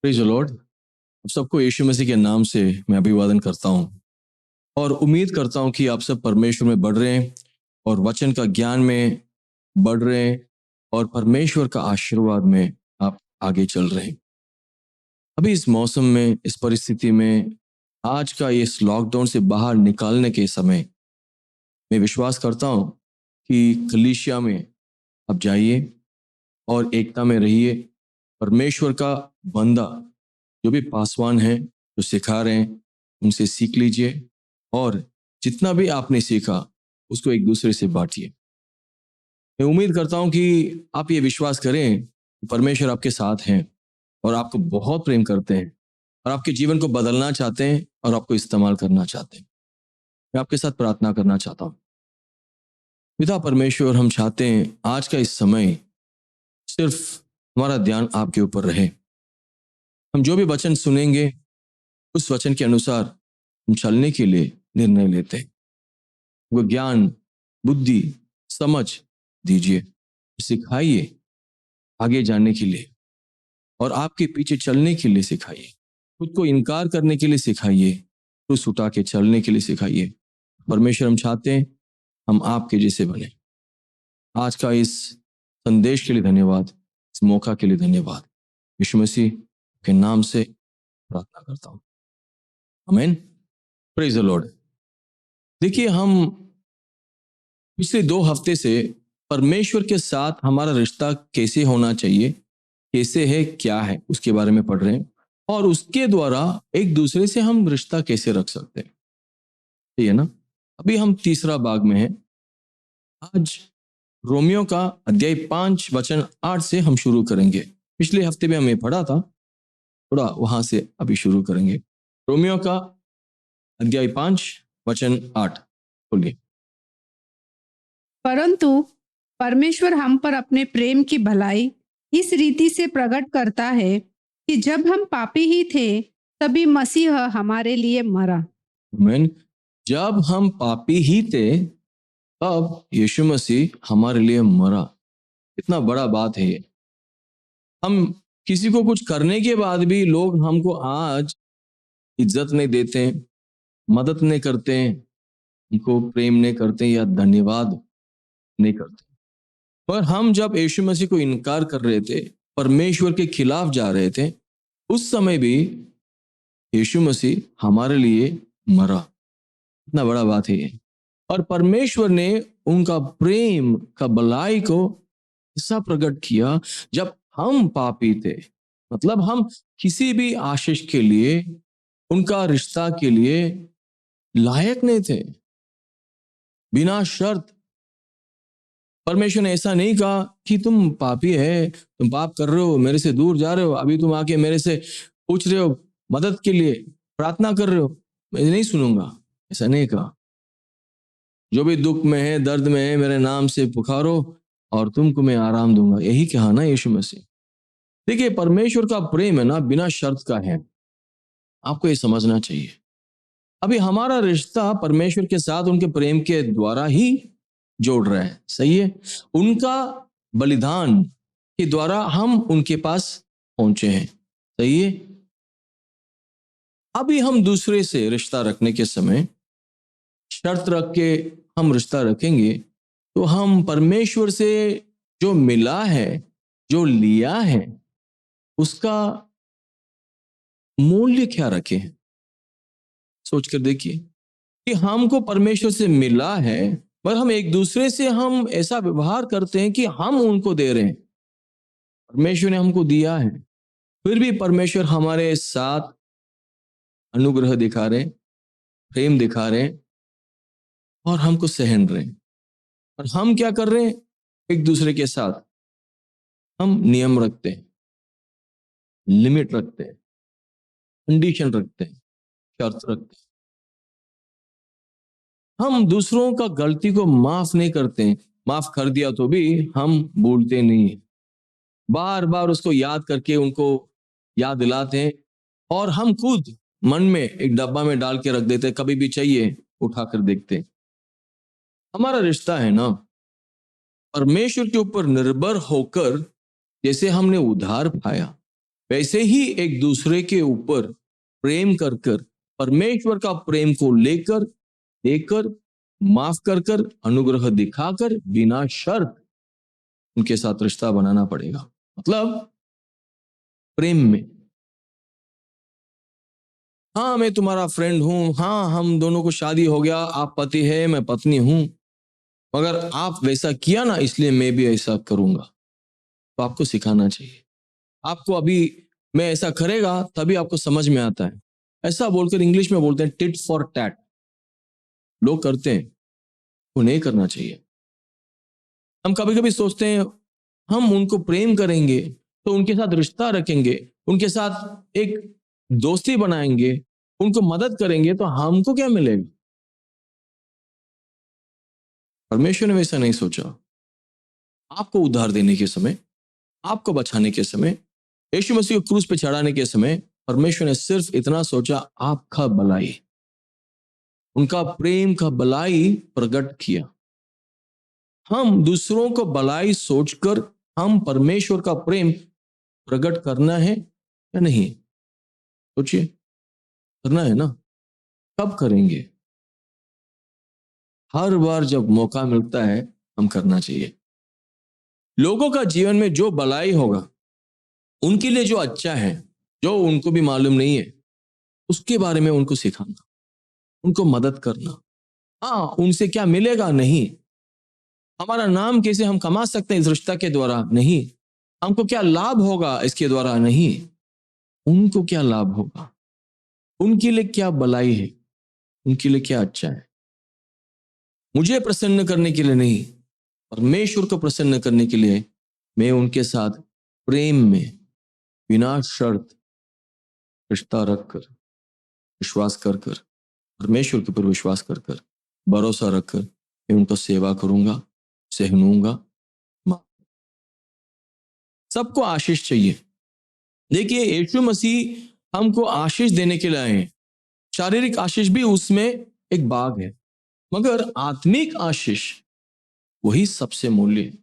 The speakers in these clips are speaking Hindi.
Praise the Lord. आप सबको यीशु मसीह के नाम से मैं अभिवादन करता हूं और उम्मीद करता हूं कि आप सब परमेश्वर में बढ़ रहे हैं और वचन का ज्ञान में बढ़ रहे हैं और परमेश्वर का आशीर्वाद में आप आगे चल रहे हैं। अभी इस मौसम में, इस परिस्थिति में, आज का इस लॉकडाउन से बाहर निकालने के समय मैं विश्वास करता हूं कि कलीसिया में आप जाइए और एकता में रहिए। परमेश्वर का बंदा जो भी पासवान है, जो सिखा रहे हैं, उनसे सीख लीजिए और जितना भी आपने सीखा उसको एक दूसरे से बांटिए। मैं उम्मीद करता हूं कि आप ये विश्वास करें कि परमेश्वर आपके साथ हैं और आपको बहुत प्रेम करते हैं और आपके जीवन को बदलना चाहते हैं और आपको इस्तेमाल करना चाहते हैं। मैं आपके साथ प्रार्थना करना चाहता हूँ। पिता परमेश्वर, हम चाहते हैं आज का इस समय सिर्फ हमारा ध्यान आपके ऊपर रहे। हम जो भी वचन सुनेंगे उस वचन के अनुसार हम चलने के लिए निर्णय लेते हैं। वो ज्ञान, बुद्धि, समझ दीजिए, सिखाइए आगे जाने के लिए और आपके पीछे चलने के लिए सिखाइए। खुद को इनकार करने के लिए सिखाइए, क्रूस उठा के चलने के लिए सिखाइए। परमेश्वर, हम चाहते हैं हम आपके जैसे बने। आज का इस संदेश के लिए धन्यवाद, इस मौका के लिए धन्यवाद। यीशु मसीह के नाम से प्रार्थना करता हूँ, आमीन। Praise the Lord. देखिए, हम पिछले 2 हफ्ते से परमेश्वर के साथ हमारा रिश्ता कैसे होना चाहिए, कैसे है, क्या है, उसके बारे में पढ़ रहे हैं और उसके द्वारा एक दूसरे से हम रिश्ता कैसे रख सकते हैं, ठीक है ना। अभी हम तीसरा भाग में हैं। आज रोमियो का अध्याय 5 वचन 8 से हम शुरू करेंगे। पिछले हफ्ते में हमें पढ़ा था, थोड़ा वहां से अभी शुरू करेंगे। रोमियो का अध्याय 5 वचन 8 बोलिए। परंतु परमेश्वर हम पर अपने प्रेम की भलाई इस रीति से प्रकट करता है कि जब हम पापी ही थे तभी मसीह हमारे लिए मरा। आमीन। जब हम पापी ही थे तब यीशु मसीह हमारे लिए मरा। कितना बड़ा बात है ये। हम किसी को कुछ करने के बाद भी लोग हमको आज इज्जत नहीं देते, मदद नहीं करते, उनको प्रेम नहीं करते या धन्यवाद नहीं करते। पर हम जब यीशु मसीह को इनकार कर रहे थे, परमेश्वर के खिलाफ जा रहे थे, उस समय भी यीशु मसीह हमारे लिए मरा। इतना बड़ा बात है ये। और परमेश्वर ने उनका प्रेम का भलाई को ऐसा प्रकट किया जब हम पापी थे, मतलब हम किसी भी आशीष के लिए, उनका रिश्ता के लिए लायक नहीं थे। बिना शर्त परमेश्वर ने ऐसा नहीं कहा कि तुम पापी है, तुम पाप कर रहे हो, मेरे से दूर जा रहे हो, अभी तुम आके मेरे से पूछ रहे हो मदद के लिए, प्रार्थना कर रहे हो, मैं नहीं सुनूंगा। ऐसा नहीं कहा। जो भी दुख में है, दर्द में है, मेरे नाम से पुकारो और तुमको मैं आराम दूंगा। यही कहा ना यीशु मसीह। देखिए, परमेश्वर का प्रेम है ना, बिना शर्त का है। आपको ये समझना चाहिए। अभी हमारा रिश्ता परमेश्वर के साथ उनके प्रेम के द्वारा ही जोड़ रहा है, सही है। उनका बलिदान के द्वारा हम उनके पास पहुंचे हैं, सही है। अभी हम दूसरे से रिश्ता रखने के समय शर्त रख के हम रिश्ता रखेंगे तो हम परमेश्वर से जो मिला है, जो लिया है, उसका मूल्य क्या रखे हैं। सोच कर देखिए कि हमको परमेश्वर से मिला है, पर हम एक दूसरे से हम ऐसा व्यवहार करते हैं कि हम उनको दे रहे हैं। परमेश्वर ने हमको दिया है, फिर भी परमेश्वर हमारे साथ अनुग्रह दिखा रहे, प्रेम दिखा रहे और हमको सहन रहे। और हम क्या कर रहे हैं, एक दूसरे के साथ हम नियम रखते हैं, लिमिट रखते हैं, कंडीशन रखते हैं, शर्त रखते हैं। हम दूसरों का गलती को माफ नहीं करते हैं। माफ कर दिया तो भी हम भूलते नहीं हैं, बार बार उसको याद करके उनको याद दिलाते हैं और हम खुद मन में एक डब्बा में डाल के रख देते हैं, कभी भी चाहिए उठाकर देखते हैं। हमारा रिश्ता है ना परमेश्वर के ऊपर निर्भर होकर, जैसे हमने उधार पाया, वैसे ही एक दूसरे के ऊपर प्रेम कर कर, परमेश्वर का प्रेम को लेकर, देकर, माफ कर कर, अनुग्रह दिखाकर, बिना शर्त उनके साथ रिश्ता बनाना पड़ेगा। मतलब प्रेम में, हाँ मैं तुम्हारा फ्रेंड हूं, हाँ हम दोनों को शादी हो गया, आप पति है मैं पत्नी हूं, मगर आप वैसा किया ना इसलिए मैं भी ऐसा करूंगा। तो आपको सिखाना चाहिए। आपको अभी मैं ऐसा करेगा तभी आपको समझ में आता है। ऐसा बोलकर इंग्लिश में बोलते हैं टिट फॉर टैट। लोग करते हैं, वो नहीं करना चाहिए। हम कभी कभी सोचते हैं हम उनको प्रेम करेंगे तो उनके साथ रिश्ता रखेंगे, उनके साथ एक दोस्ती बनाएंगे, उनको मदद करेंगे तो हमको क्या मिलेगा। परमेश्वर ने वैसा नहीं सोचा। आपको उद्धार देने के समय, आपको बचाने के समय, यीशु मसीह को क्रूस पे चढ़ाने के समय परमेश्वर ने सिर्फ इतना सोचा, आपका भलाई, उनका प्रेम का भलाई प्रकट किया। हम दूसरों को भलाई सोचकर हम परमेश्वर का प्रेम प्रकट करना है या नहीं? सोचिए, करना है ना? कब करेंगे? हर बार जब मौका मिलता है हम करना चाहिए। लोगों का जीवन में जो भलाई होगा, उनके लिए जो अच्छा है, जो उनको भी मालूम नहीं है, उसके बारे में उनको सिखाना, उनको मदद करना। हाँ, उनसे क्या मिलेगा? नहीं। हमारा नाम कैसे हम कमा सकते हैं इस रिश्ता के द्वारा? नहीं। हमको क्या लाभ होगा इसके द्वारा? नहीं। उनको क्या लाभ होगा, उनके लिए क्या भलाई है, उनके लिए क्या अच्छा है। मुझे प्रसन्न करने के लिए नहीं, परमेश्वर को प्रसन्न करने के लिए मैं उनके साथ प्रेम में, बिना शर्त रिश्ता रखकर, विश्वास कर कर, परमेश्वर के ऊपर विश्वास कर कर, भरोसा रखकर मैं उनको सेवा करूंगा, सहनूंगा। सबको आशीष चाहिए। देखिए, यीशु मसीह हमको आशीष देने के लिए आए हैं। शारीरिक आशीष भी उसमें एक भाग है, मगर आत्मिक आशीष वही सबसे मूल्य है।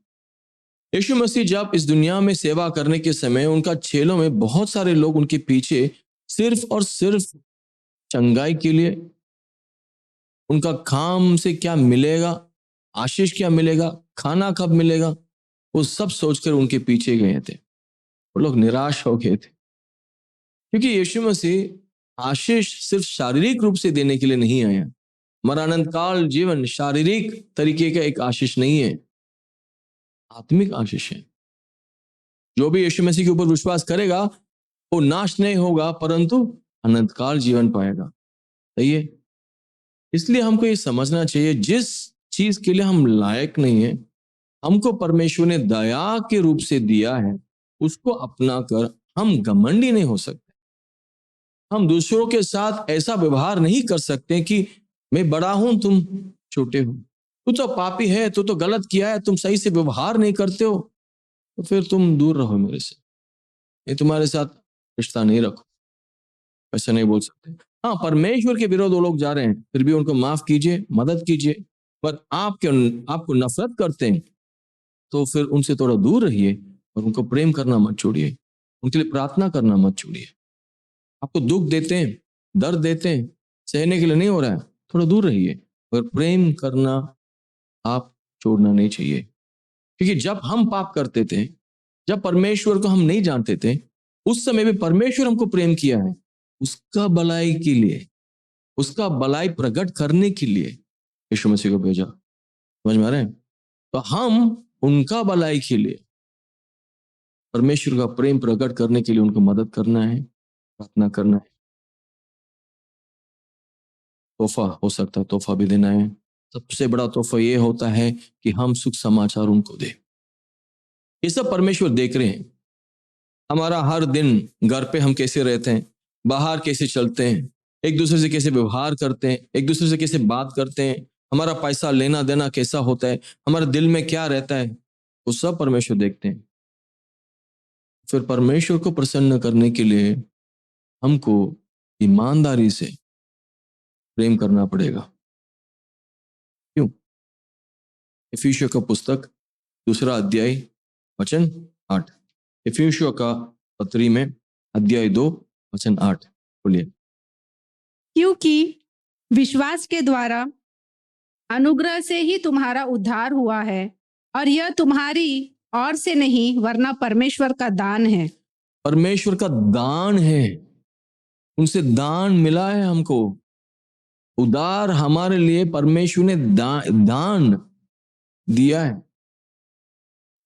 यीशु मसीह जब इस दुनिया में सेवा करने के समय उनका चेलों में बहुत सारे लोग उनके पीछे सिर्फ और सिर्फ चंगाई के लिए, उनका काम से क्या मिलेगा, आशीष क्या मिलेगा, खाना कब मिलेगा, वो सब सोचकर उनके पीछे गए थे। वो लोग निराश हो गए थे, क्योंकि यीशु मसीह आशीष सिर्फ शारीरिक रूप से देने के लिए नहीं आया। हमारा अनंत काल जीवन शारीरिक तरीके का एक आशीष नहीं है, आत्मिक आशीष है। जो भी यीशु मसीह के ऊपर विश्वास करेगा वो नाश नहीं होगा परंतु अनंत काल जीवन पाएगा। सही है। इसलिए हमको ये समझना चाहिए, जिस चीज के लिए हम लायक नहीं है, हमको परमेश्वर ने दया के रूप से दिया है, उसको अपना कर हम घमंडी नहीं हो सकते। हम दूसरों के साथ ऐसा व्यवहार नहीं कर सकते कि मैं बड़ा हूं तुम छोटे हो, तू तो पापी है, तू तो गलत किया है, तुम सही से व्यवहार नहीं करते हो, तो फिर तुम दूर रहो मेरे से, ये तुम्हारे साथ रिश्ता नहीं रखो। ऐसा नहीं बोल सकते। हाँ, परमेश्वर के विरोध वो लोग जा रहे हैं, फिर भी उनको माफ कीजिए, मदद कीजिए। पर आपको नफरत करते हैं तो फिर उनसे थोड़ा दूर रहिए और उनको प्रेम करना मत छोड़िए, उनके लिए प्रार्थना करना मत छोड़िए। आपको दुख देते हैं, दर्द देते हैं, सहने के लिए नहीं हो रहा है, थोड़ा दूर रहिए, मगर प्रेम करना आप छोड़ना नहीं चाहिए। क्योंकि जब हम पाप करते थे, जब परमेश्वर को हम नहीं जानते थे, उस समय भी परमेश्वर हमको प्रेम किया है, उसका भलाई के लिए, उसका भलाई प्रकट करने के लिए यीशु मसीह को भेजा। समझ में आ रहे हैं? तो हम उनका भलाई के लिए, परमेश्वर का प्रेम प्रकट करने के लिए उनको मदद करना है, प्रार्थना करना है। तोहफा हो सकता है, तोहफा भी देना है। सबसे बड़ा तोहफा ये होता है कि हम सुख समाचार उनको दें। ये सब परमेश्वर देख रहे हैं। हमारा हर दिन घर पे हम कैसे रहते हैं, बाहर कैसे चलते हैं, एक दूसरे से कैसे व्यवहार करते हैं, एक दूसरे से कैसे बात करते हैं, हमारा पैसा लेना देना कैसा होता है, हमारे दिल में क्या रहता है, वो सब परमेश्वर देखते हैं। फिर परमेश्वर को प्रसन्न करने के लिए हमको ईमानदारी से प्रेम करना पड़ेगा। क्यों? इफिसियों का पुस्तक 2 अध्याय वचन 8। इफिसियों का पत्री में अध्याय 2 वचन 8 बोलिए। क्योंकि विश्वास के द्वारा अनुग्रह से ही तुम्हारा उद्धार हुआ है, और यह तुम्हारी ओर से नहीं वरना परमेश्वर का दान है। परमेश्वर का दान है, उनसे दान मिला है हमको। उदार हमारे लिए परमेश्वर ने दान दिया है।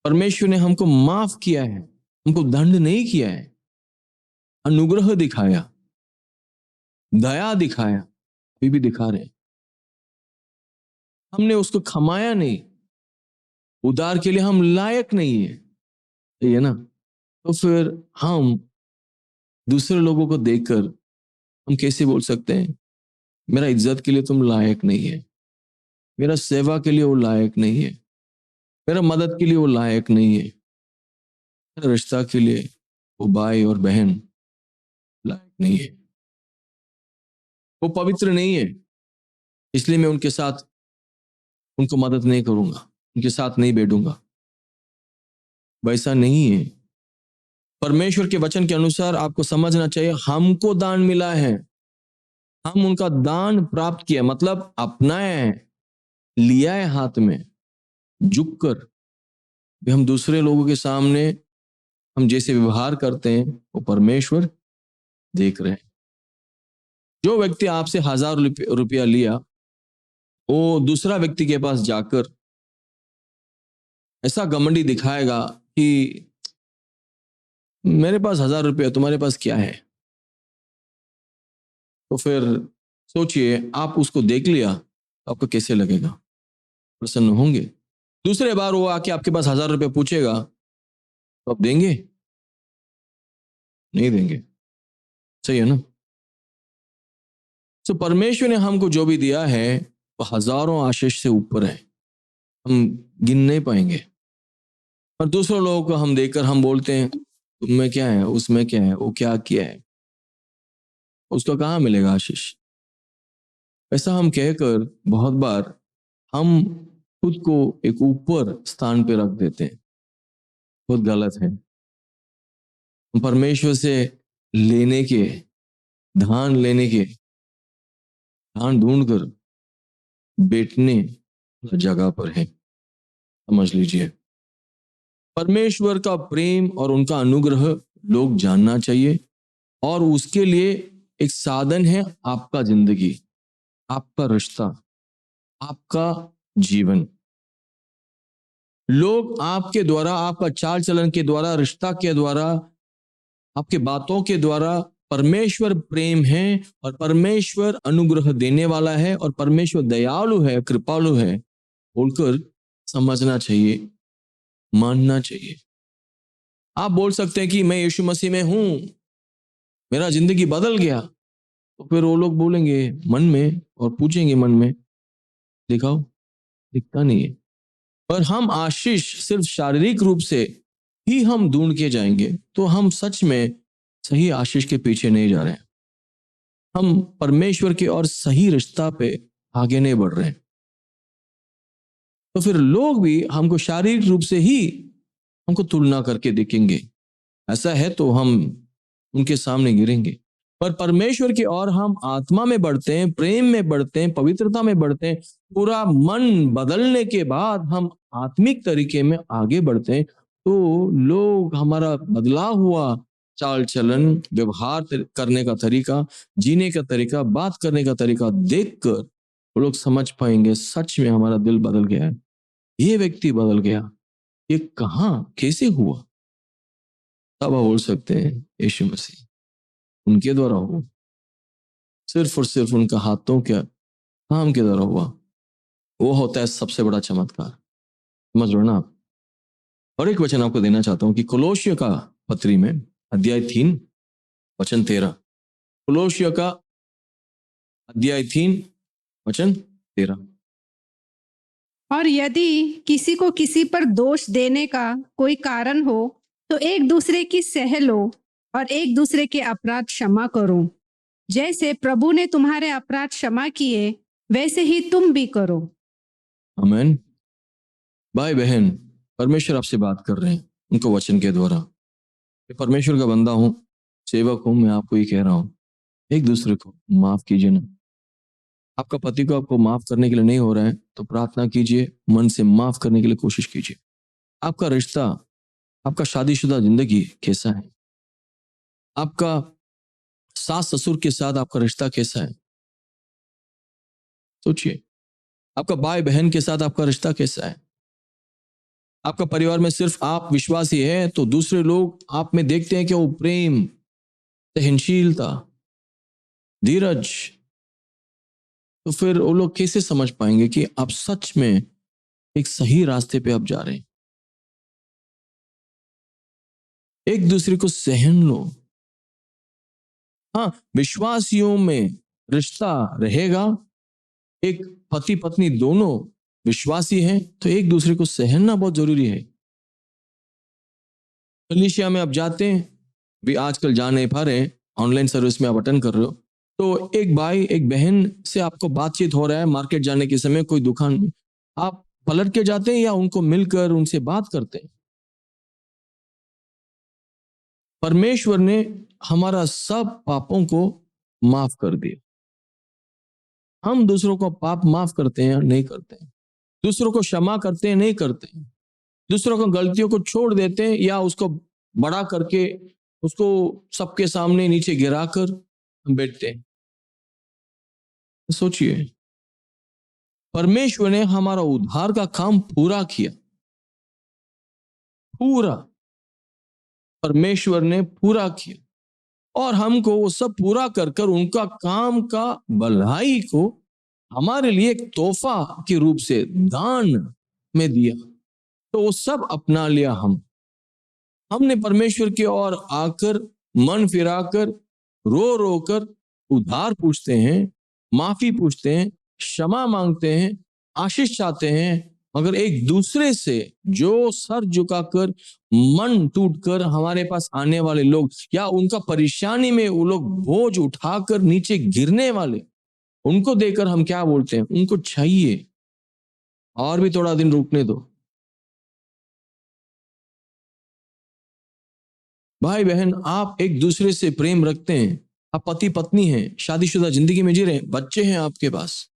परमेश्वर ने हमको माफ किया है, हमको दंड नहीं किया है, अनुग्रह दिखाया, दया दिखाया, अभी भी दिखा रहे हैं। हमने उसको खमाया नहीं, उदार के लिए हम लायक नहीं है, सही है ना? तो फिर हम दूसरे लोगों को देखकर हम कैसे बोल सकते हैं मेरा इज्जत के लिए तुम लायक नहीं है, मेरा सेवा के लिए वो लायक नहीं है, मेरा मदद के लिए वो लायक नहीं है, मेरा रिश्ता के लिए वो भाई और बहन लायक नहीं है, वो पवित्र नहीं है, इसलिए मैं उनके साथ उनको मदद नहीं करूंगा, उनके साथ नहीं बैठूंगा। वैसा नहीं है। परमेश्वर के वचन के अनुसार आपको समझना चाहिए, हमको दान मिला है, हम उनका दान प्राप्त किया, मतलब अपनाया है, लिया है हाथ में, झुककर। हम दूसरे लोगों के सामने हम जैसे व्यवहार करते हैं वो परमेश्वर देख रहे हैं। जो व्यक्ति आपसे 1000 रुपया लिया, वो दूसरा व्यक्ति के पास जाकर ऐसा घमंडी दिखाएगा कि मेरे पास 1000 रुपया, तुम्हारे पास क्या है? तो फिर सोचिए, आप उसको देख लिया तो आपको कैसे लगेगा? प्रसन्न होंगे? दूसरे बार वो आके आपके पास 1000 रुपया पूछेगा तो आप देंगे? नहीं देंगे, सही है ना? तो परमेश्वर ने हमको जो भी दिया है वो हजारों आशीष से ऊपर है, हम गिन नहीं पाएंगे। और दूसरों लोगों को हम देखकर हम बोलते हैं तुम में क्या है, उसमें क्या है, वो क्या किया है, उसको कहाँ मिलेगा आशीष? ऐसा हम कहकर बहुत बार हम खुद को एक ऊपर स्थान पे रख देते हैं, बहुत गलत है। हम परमेश्वर से लेने के, धान लेने के, धान ढूंढकर बैठने जगह पर है, समझ लीजिए। परमेश्वर का प्रेम और उनका अनुग्रह लोग जानना चाहिए, और उसके लिए एक साधन है आपका जिंदगी, आपका रिश्ता, आपका जीवन। लोग आपके द्वारा, आपका चाल चलन के द्वारा, रिश्ता के द्वारा, आपके बातों के द्वारा परमेश्वर प्रेम है और परमेश्वर अनुग्रह देने वाला है और परमेश्वर दयालु है, कृपालु है बोलकर समझना चाहिए, मानना चाहिए। आप बोल सकते हैं कि मैं यीशु मसीह में हूं, मेरा जिंदगी बदल गया, तो फिर वो लोग बोलेंगे मन में और पूछेंगे मन में, दिखाओ, दिखता नहीं है। पर हम आशीष सिर्फ शारीरिक रूप से ही हम ढूंढ के जाएंगे तो हम सच में सही आशीष के पीछे नहीं जा रहे हैं, हम परमेश्वर के और सही रिश्ता पे आगे नहीं बढ़ रहे हैं। तो फिर लोग भी हमको शारीरिक रूप से ही हमको तुलना करके देखेंगे, ऐसा है तो हम उनके सामने गिरेंगे। पर परमेश्वर की ओर हम आत्मा में बढ़ते हैं, प्रेम में बढ़ते हैं, पवित्रता में बढ़ते हैं, पूरा मन बदलने के बाद हम आत्मिक तरीके में आगे बढ़ते हैं, तो लोग हमारा बदला हुआ चाल चलन, व्यवहार करने का तरीका, जीने का तरीका, बात करने का तरीका देखकर वो लोग समझ पाएंगे सच में हमारा दिल बदल गया है, ये व्यक्ति बदल गया, ये कहाँ कैसे हुआ? तब आप बोल सकते हैं यीशु मसीह, उनके द्वारा हुआ, सिर्फ और सिर्फ उनका हाथों के काम के द्वारा हुआ। वो होता है सबसे बड़ा चमत्कार, समझ लो ना आप। और एक वचन आपको देना चाहता हूं कि कोलोसियों का पत्री में अध्याय 3 वचन 13, कोलोसियों का अध्याय 3 वचन 13। और यदि किसी को किसी पर दोष देने का कोई कारण हो तो एक दूसरे की सह लो और एक दूसरे के अपराध क्षमा करो, जैसे प्रभु ने तुम्हारे अपराध क्षमा किए वैसे ही तुम भी करो। आमीन। भाई बहन, परमेश्वर आपसे बात कर रहे हैं उनको वचन के द्वारा। मैं परमेश्वर का बंदा हूं, सेवक हूं, मैं आपको ये कह रहा हूं, एक दूसरे को माफ कीजिए ना। आपका पति को आपको माफ करने के लिए नहीं हो रहा है तो प्रार्थना कीजिए, मन से माफ करने के लिए कोशिश कीजिए। आपका रिश्ता, आपका शादीशुदा जिंदगी कैसा है? आपका सास ससुर के साथ आपका रिश्ता कैसा है? सोचिए। आपका भाई बहन के साथ आपका रिश्ता कैसा है? आपका परिवार में सिर्फ आप विश्वासी है तो दूसरे लोग आप में देखते हैं कि वो प्रेम, सहनशीलता, धीरज, तो फिर वो लोग कैसे समझ पाएंगे कि आप सच में एक सही रास्ते पे आप जा रहे हैं? एक दूसरे को सहन लो। हाँ, विश्वासियों में रिश्ता रहेगा, एक पति पत्नी दोनों विश्वासी हैं तो एक दूसरे को सहना बहुत जरूरी है। कलीसिया में आप जाते हैं, भी आजकल जा नहीं पा रहे, ऑनलाइन सर्विस में आप अटेंड कर रहे हो, तो एक भाई एक बहन से आपको बातचीत हो रहा है मार्केट जाने के समय कोई दुकान में, आप पलट के जाते हैं या उनको मिलकर उनसे बात करते हैं? परमेश्वर ने हमारा सब पापों को माफ कर दिया। हम दूसरों को पाप माफ करते हैं नहीं करते हैं? दूसरों को क्षमा करते हैं नहीं करते हैं? दूसरों को गलतियों को छोड़ देते हैं या उसको बड़ा करके उसको सबके सामने नीचे गिराकर बैठते हैं? सोचिए। परमेश्वर ने हमारा उद्धार का काम पूरा किया, पूरा परमेश्वर ने पूरा किया और हमको वो सब पूरा कर कर उनका काम का भलाई को हमारे लिए एक तोहफा के रूप से दान में दिया, तो वो सब अपना लिया। हमने परमेश्वर की ओर आकर मन फिराकर रो रो कर उधार पूछते हैं, माफी पूछते हैं, क्षमा मांगते हैं, आशीष चाहते हैं, मगर एक दूसरे से जो सर झुकाकर मन टूटकर हमारे पास आने वाले लोग या उनका परेशानी में वो लोग बोझ उठाकर नीचे गिरने वाले, उनको देकर हम क्या बोलते हैं? उनको चाहिए और भी थोड़ा दिन रुकने दो। भाई बहन, आप एक दूसरे से प्रेम रखते हैं, आप पति पत्नी हैं, शादीशुदा जिंदगी में जी रहे हैं, बच्चे हैं आपके पास,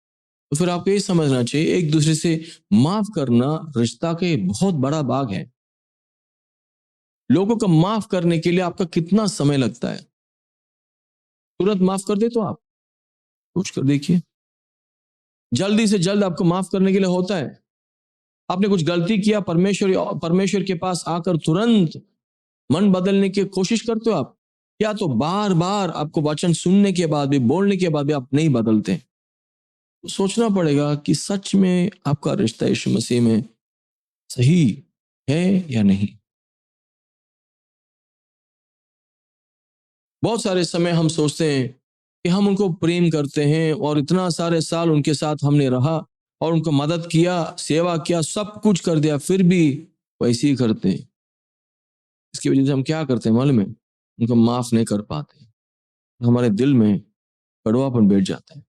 तो फिर आपको ये समझना चाहिए एक दूसरे से माफ करना रिश्ता का एक बहुत बड़ा भाग है। लोगों को माफ करने के लिए आपका कितना समय लगता है? तुरंत माफ कर दे तो आप सोच कर देखिए, जल्दी से जल्द आपको माफ करने के लिए होता है? आपने कुछ गलती किया, परमेश्वर के पास आकर तुरंत मन बदलने की कोशिश करते हो आप, या तो बार बार आपको वचन सुनने के बाद भी, बोलने के बाद भी आप नहीं बदलते? तो सोचना पड़ेगा कि सच में आपका रिश्ता यीशु मसीह में सही है या नहीं। बहुत सारे समय हम सोचते हैं कि हम उनको प्रेम करते हैं और इतना सारे साल उनके साथ हमने रहा और उनको मदद किया, सेवा किया, सब कुछ कर दिया, फिर भी वैसे ही करते हैं। इसकी वजह से हम क्या करते हैं मालूम है? उनको माफ नहीं कर पाते, हमारे दिल में कड़वापन बैठ जाता है।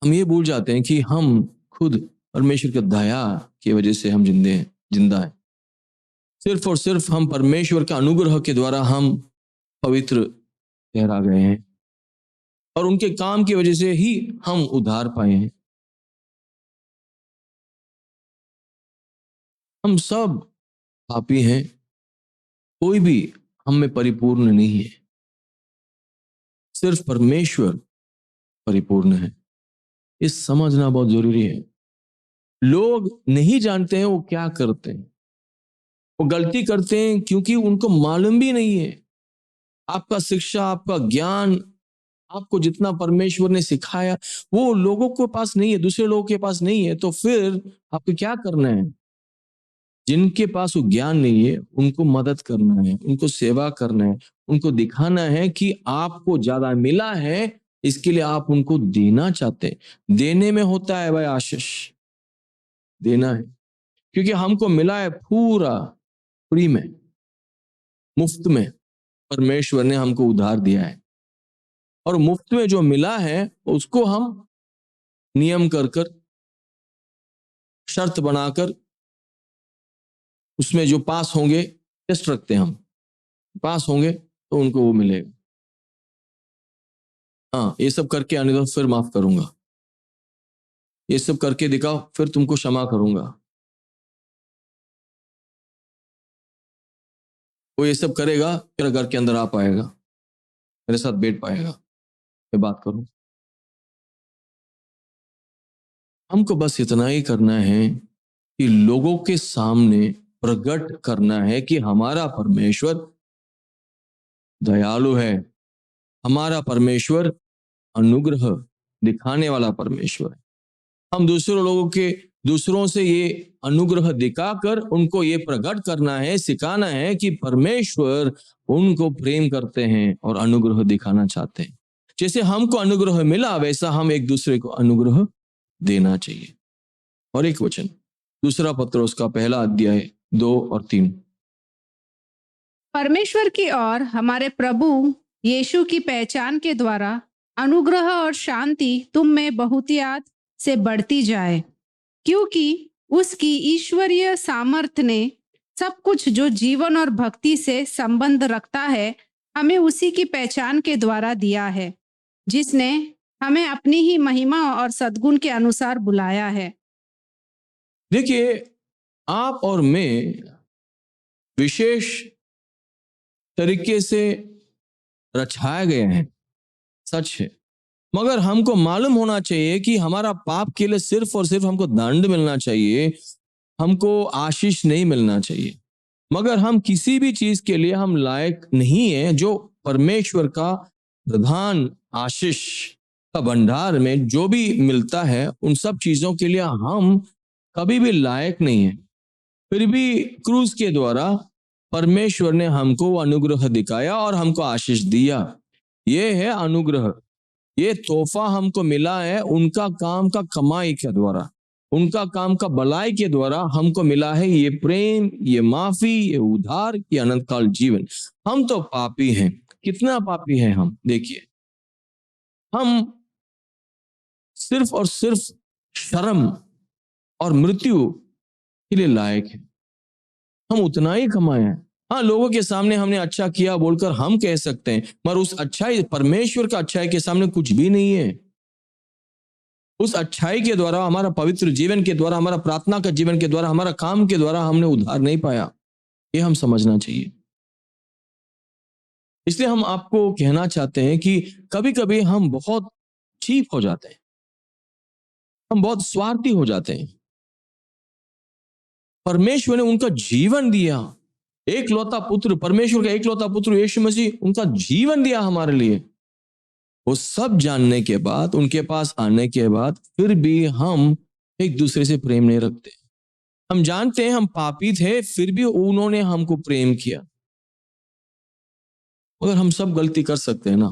हम ये भूल जाते हैं कि हम खुद परमेश्वर की दया की वजह से हम जिंदा हैं। सिर्फ और सिर्फ हम परमेश्वर के अनुग्रह के द्वारा हम पवित्र ठहरा गए हैं और उनके काम की वजह से ही हम उद्धार पाए हैं। हम सब पापी हैं, कोई भी हम में परिपूर्ण नहीं है, सिर्फ परमेश्वर परिपूर्ण है। इस समझना बहुत जरूरी है। लोग नहीं जानते हैं वो क्या करते हैं, वो गलती करते हैं क्योंकि उनको मालूम भी नहीं है। आपका शिक्षा, आपका ज्ञान, आपको जितना परमेश्वर ने सिखाया वो लोगों के पास नहीं है, दूसरे लोगों के पास नहीं है, तो फिर आपको क्या करना है? जिनके पास वो ज्ञान नहीं है उनको मदद करना है, उनको सेवा करना है, उनको दिखाना है कि आपको ज्यादा मिला है, इसके लिए आप उनको देना चाहते हैं। देने में होता है भाई आशीष, देना है, क्योंकि हमको मिला है पूरा फ्री में, मुफ्त में परमेश्वर ने हमको उधार दिया है और मुफ्त में जो मिला है उसको हम नियम कर कर, शर्त बनाकर, उसमें जो पास होंगे, टेस्ट रखते हैं हम, पास होंगे तो उनको वो मिलेगा। हाँ, ये सब करके आने दो, फिर माफ करूंगा। ये सब करके दिखाओ, फिर तुमको क्षमा करूंगा। वो ये सब करेगा, फिर घर के अंदर आ पाएगा, मेरे साथ बैठ पाएगा, मैं बात करूं। हमको बस इतना ही करना है कि लोगों के सामने प्रकट करना है कि हमारा परमेश्वर दयालु है, हमारा परमेश्वर अनुग्रह दिखाने वाला परमेश्वर है। हम दूसरों से ये अनुग्रह दिखाकर उनको ये प्रकट करना है, सिखाना है कि परमेश्वर उनको प्रेम करते हैं और अनुग्रह दिखाना चाहते हैं। जैसे हमको अनुग्रह मिला, वैसा हम एक दूसरे को अनुग्रह देना चाहिए। और एक वचन, दूसरा पत्रोस का पहला अध्याय 2 और 3। परमेश्वर की ओर हमारे प्रभु यीशु की पहचान के द्वारा अनुग्रह और शांति तुम में बहुतियात से बढ़ती जाए, क्योंकि उसकी ईश्वरीय सामर्थ्य ने सब कुछ जो जीवन और भक्ति से संबंध रखता है हमें उसी की पहचान के द्वारा दिया है, जिसने हमें अपनी ही महिमा और सद्गुण के अनुसार बुलाया है। देखिए, आप और मैं विशेष तरीके से रचाए गए हैं, सच है। मगर हमको मालूम होना चाहिए कि हमारा पाप के लिए सिर्फ और सिर्फ हमको दंड मिलना चाहिए, हमको आशीष नहीं मिलना चाहिए। मगर हम किसी भी चीज के लिए हम लायक नहीं है। जो परमेश्वर का प्रधान आशीष का भंडार में जो भी मिलता है, उन सब चीजों के लिए हम कभी भी लायक नहीं है। फिर भी क्रूस के द्वारा परमेश्वर ने हमको अनुग्रह दिखाया और हमको आशीष दिया। ये है अनुग्रह, ये तोहफा हमको मिला है उनका काम का कमाई के द्वारा, उनका काम का भलाई के द्वारा हमको मिला है। ये प्रेम, ये माफी, ये उद्धार, ये अनंत काल जीवन। हम तो पापी हैं। कितना पापी हैं हम, देखिए। हम सिर्फ और सिर्फ शर्म और मृत्यु के लिए लायक हैं। हम उतना ही कमाए हैं। हाँ, लोगों के सामने हमने अच्छा किया बोलकर हम कह सकते हैं, मगर उस अच्छाई, परमेश्वर का अच्छाई के सामने कुछ भी नहीं है। उस अच्छाई के द्वारा, हमारा पवित्र जीवन के द्वारा, हमारा प्रार्थना का जीवन के द्वारा, हमारा काम के द्वारा हमने उद्धार नहीं पाया। ये हम समझना चाहिए। इसलिए हम आपको कहना चाहते हैं कि कभी कभी हम बहुत चीप हो जाते हैं, हम बहुत स्वार्थी हो जाते हैं। परमेश्वर ने उनका जीवन दिया, एकलौता पुत्र, परमेश्वर का एकलौता पुत्र यीशु मसीह उनका जीवन दिया हमारे लिए। वो सब जानने के बाद, उनके पास आने के बाद, फिर भी हम एक दूसरे से प्रेम नहीं रखते। हम जानते हैं हम पापी थे, फिर भी उन्होंने हमको प्रेम किया। मगर हम सब गलती कर सकते हैं ना,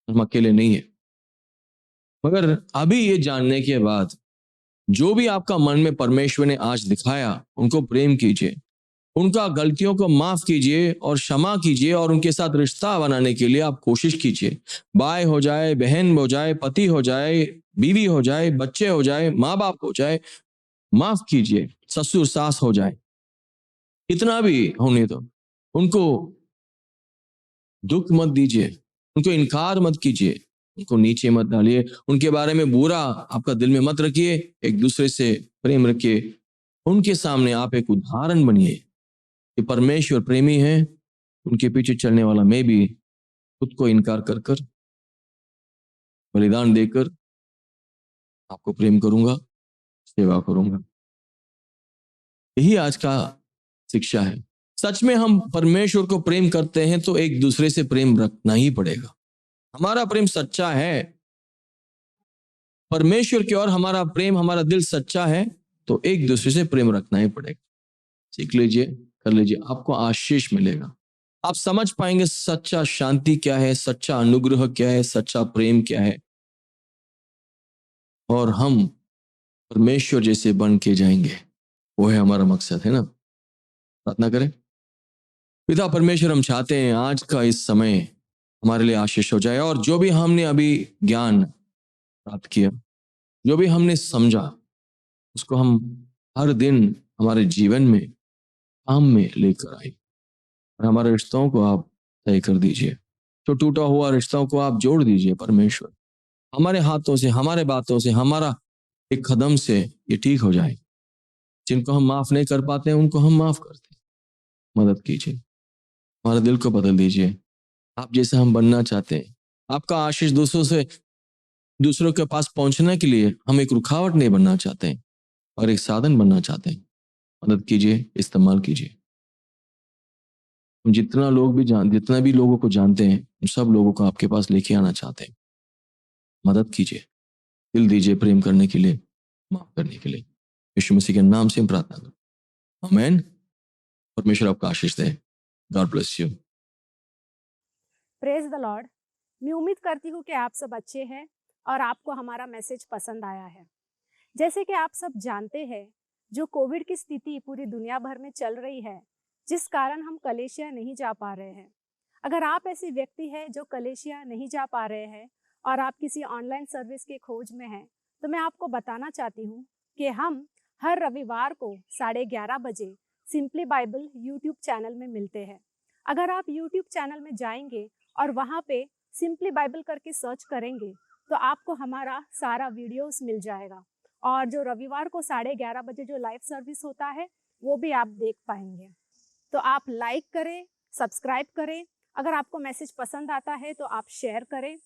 हम अकेले नहीं है। मगर अभी ये जानने के बाद, जो भी आपका मन में परमेश्वर ने आज दिखाया, उनको प्रेम कीजिए, उनका गलतियों को माफ कीजिए और क्षमा कीजिए, और उनके साथ रिश्ता बनाने के लिए आप कोशिश कीजिए। भाई हो जाए, बहन हो जाए, पति हो जाए, बीवी हो जाए, बच्चे हो जाए, माँ बाप हो जाए, माफ कीजिए। ससुर सास हो जाए, इतना भी होने दो। उनको दुख मत दीजिए, उनको इनकार मत कीजिए, उनको नीचे मत डालिए, उनके बारे में बुरा आपका दिल में मत रखिए। एक दूसरे से प्रेम रखिए। उनके सामने आप एक उदाहरण बनिए कि परमेश्वर प्रेमी है। उनके पीछे चलने वाला मैं भी खुद को इनकार कर कर, बलिदान देकर आपको प्रेम करूंगा, सेवा करूंगा। यही आज का शिक्षा है। सच में हम परमेश्वर को प्रेम करते हैं तो एक दूसरे से प्रेम रखना ही पड़ेगा। हमारा प्रेम सच्चा है परमेश्वर की ओर, हमारा प्रेम, हमारा दिल सच्चा है, तो एक दूसरे से प्रेम रखना ही पड़ेगा। सीख लीजिए, कर लीजिए, आपको आशीष मिलेगा। आप समझ पाएंगे सच्चा शांति क्या है, सच्चा अनुग्रह क्या है, सच्चा प्रेम क्या है, और हम परमेश्वर जैसे बन के जाएंगे। वो है हमारा मकसद, है ना। प्रार्थना करें। पिता परमेश्वर, हम चाहते हैं आज का इस समय हमारे लिए आशीष हो जाए, और जो भी हमने अभी ज्ञान प्राप्त किया, जो भी हमने समझा, उसको हम हर दिन हमारे जीवन में काम में लेकर आए, और हमारे रिश्तों को आप तय कर दीजिए। तो टूटा हुआ रिश्तों को आप जोड़ दीजिए परमेश्वर। हमारे हाथों से, हमारे बातों से, हमारा एक कदम से ये ठीक हो जाए। जिनको हम माफ नहीं कर पाते हैं उनको हम माफ करते हैं। मदद कीजिए, हमारे दिल को बदल दीजिए। आप जैसे हम बनना चाहते हैं। आपका आशीष दूसरों के पास पहुंचने के लिए हम एक रुकावट नहीं बनना चाहते हैं और एक साधन बनना चाहते हैं। मदद कीजिए, इस्तेमाल कीजिए। हम जितना भी लोगों को जानते हैं उन सब लोगों को आपके पास लेके आना चाहते हैं। मदद कीजिए, दिल दीजिए प्रेम करने के लिए, माफ करने के लिए। यीशु मसीह के नाम से हम प्रार्थना करते हैं, आमीन। परमेश्वर आपका आशीष दे। God bless you. Praise the Lord. मैं उम्मीद करती हूँ कि आप सब अच्छे हैं और आपको हमारा मैसेज पसंद आया है। जैसे कि आप सब जानते हैं, जो कोविड की स्थिति पूरी दुनिया भर में चल रही है, जिस कारण हम कलेशिया नहीं जा पा रहे हैं। अगर आप ऐसे व्यक्ति हैं जो कलेशिया नहीं जा पा रहे हैं और आप किसी ऑनलाइन सर्विस के खोज में हैं, तो मैं आपको बताना चाहती हूँ कि हम हर रविवार को 11:30 बजे सिंपली बाइबल यूट्यूब चैनल में मिलते हैं। अगर आप यूट्यूब चैनल में जाएंगे और वहाँ पे सिंपली बाइबल करके सर्च करेंगे तो आपको हमारा सारा वीडियोस मिल जाएगा और जो रविवार को 11:30 बजे जो लाइव सर्विस होता है वो भी आप देख पाएंगे। तो आप लाइक करें, सब्सक्राइब करें। अगर आपको मैसेज पसंद आता है तो आप शेयर करें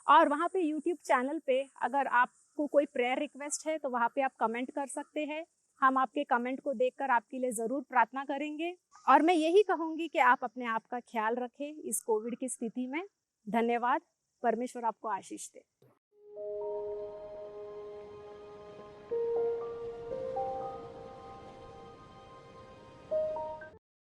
और वहाँ पे यूट्यूब चैनल पे अगर आपको कोई प्रेयर रिक्वेस्ट है तो वहाँ पे आप कमेंट कर सकते हैं। हम आपके कमेंट को देखकर आपके लिए ज़रूर प्रार्थना करेंगे और मैं यही कहूँगी कि आप अपने आप का ख्याल रखें इस कोविड की स्थिति में। धन्यवाद। परमेश्वर आपको आशीष दे।